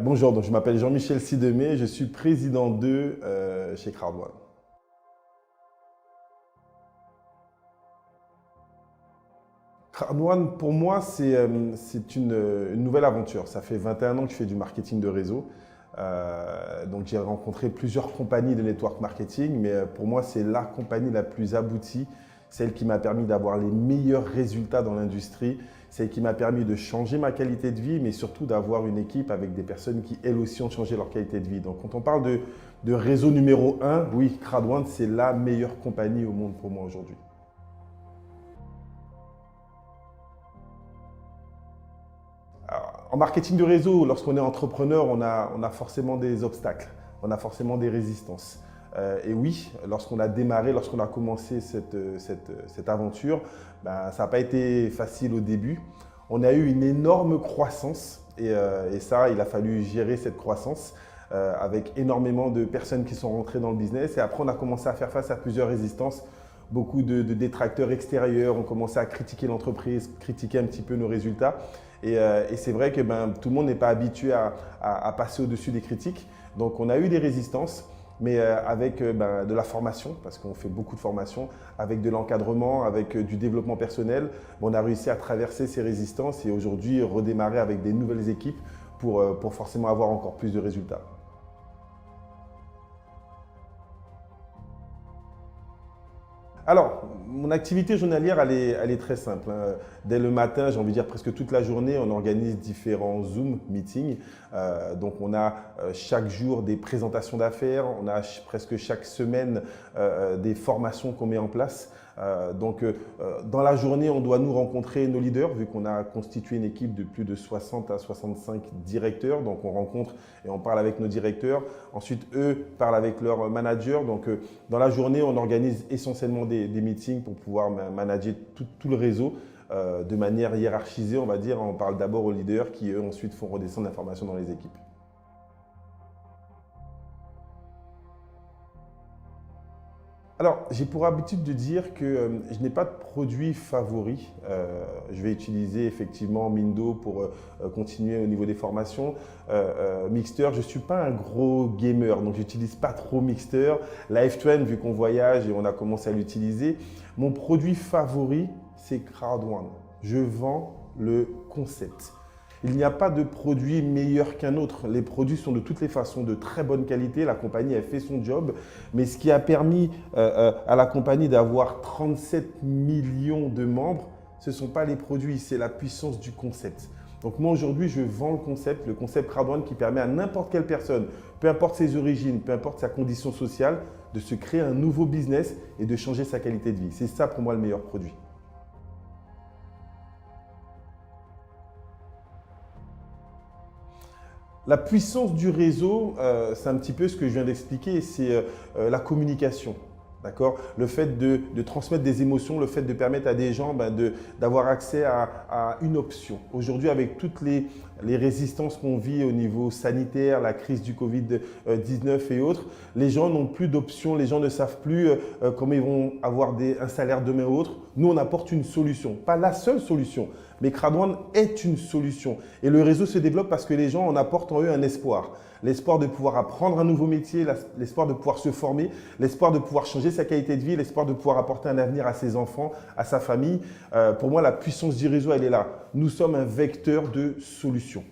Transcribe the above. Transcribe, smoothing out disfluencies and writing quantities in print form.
Bonjour, donc je m'appelle Jean-Michel Sidemé, je suis président chez Crowd1. Crowd1, pour moi, c'est une nouvelle aventure. Ça fait 21 ans que je fais du marketing de réseau. Donc j'ai rencontré plusieurs compagnies de network marketing, mais pour moi, c'est la compagnie la plus aboutie, celle qui m'a permis d'avoir les meilleurs résultats dans l'industrie, celle qui m'a permis de changer ma qualité de vie, mais surtout d'avoir une équipe avec des personnes qui, elles aussi, ont changé leur qualité de vie. Donc quand on parle de réseau numéro 1, oui, Crowd1, c'est la meilleure compagnie au monde pour moi aujourd'hui. En marketing de réseau, lorsqu'on est entrepreneur, on a forcément des obstacles, on a forcément des résistances. Et oui, lorsqu'on a démarré, lorsqu'on a commencé cette aventure, ben, ça n'a pas été facile au début. On a eu une énorme croissance et ça, il a fallu gérer cette croissance avec énormément de personnes qui sont rentrées dans le business. Et après, on a commencé à faire face à plusieurs résistances. Beaucoup de détracteurs extérieurs ont commencé à critiquer l'entreprise, critiquer un petit peu nos résultats. Et c'est vrai que tout le monde n'est pas habitué à passer au-dessus des critiques. Donc on a eu des résistances, mais avec de la formation, parce qu'on fait beaucoup de formation, avec de l'encadrement, avec du développement personnel, on a réussi à traverser ces résistances et aujourd'hui redémarrer avec des nouvelles équipes pour forcément avoir encore plus de résultats. Alors, mon activité journalière, elle est très simple, hein. Dès le matin, j'ai envie de dire presque toute la journée, on organise différents Zoom meetings. Donc, on a chaque jour des présentations d'affaires, on a presque chaque semaine des formations qu'on met en place. Dans la journée, on doit nous rencontrer nos leaders, vu qu'on a constitué une équipe de plus de 60 à 65 directeurs. Donc, on rencontre et on parle avec nos directeurs. Ensuite, eux parlent avec leurs managers. Donc, dans la journée, on organise essentiellement des meetings pour pouvoir manager tout le réseau de manière hiérarchisée, on va dire. On parle d'abord aux leaders qui, eux, ensuite font redescendre l'information dans les équipes. Alors, j'ai pour habitude de dire que je n'ai pas de produit favori. Je vais utiliser effectivement Mindo pour continuer au niveau des formations. Mixter, je ne suis pas un gros gamer, donc je n'utilise pas trop Mixter. LiveTrend, vu qu'on voyage et on a commencé à l'utiliser. Mon produit favori, c'est Crowd1. Je vends le concept. Il n'y a pas de produit meilleur qu'un autre. Les produits sont de toutes les façons de très bonne qualité. La compagnie a fait son job. Mais ce qui a permis à la compagnie d'avoir 37 millions de membres, ce ne sont pas les produits, c'est la puissance du concept. Donc moi aujourd'hui, je vends le concept Crowd1 qui permet à n'importe quelle personne, peu importe ses origines, peu importe sa condition sociale, de se créer un nouveau business et de changer sa qualité de vie. C'est ça pour moi le meilleur produit. La puissance du réseau, c'est un petit peu ce que je viens d'expliquer, c'est la communication. D'accord? Le fait de transmettre des émotions, le fait de permettre à des gens d'avoir accès à une option. Aujourd'hui, avec toutes les résistances qu'on vit au niveau sanitaire, la crise du Covid-19 et autres, les gens n'ont plus d'options, les gens ne savent plus comment ils vont avoir un salaire demain ou autre. Nous, on apporte une solution, pas la seule solution, mais Crowd1 est une solution. Et le réseau se développe parce que les gens en apportent en eux un espoir. L'espoir de pouvoir apprendre un nouveau métier, l'espoir de pouvoir se former, l'espoir de pouvoir changer sa qualité de vie, l'espoir de pouvoir apporter un avenir à ses enfants, à sa famille. Pour moi, la puissance du réseau, elle est là. Nous sommes un vecteur de solutions.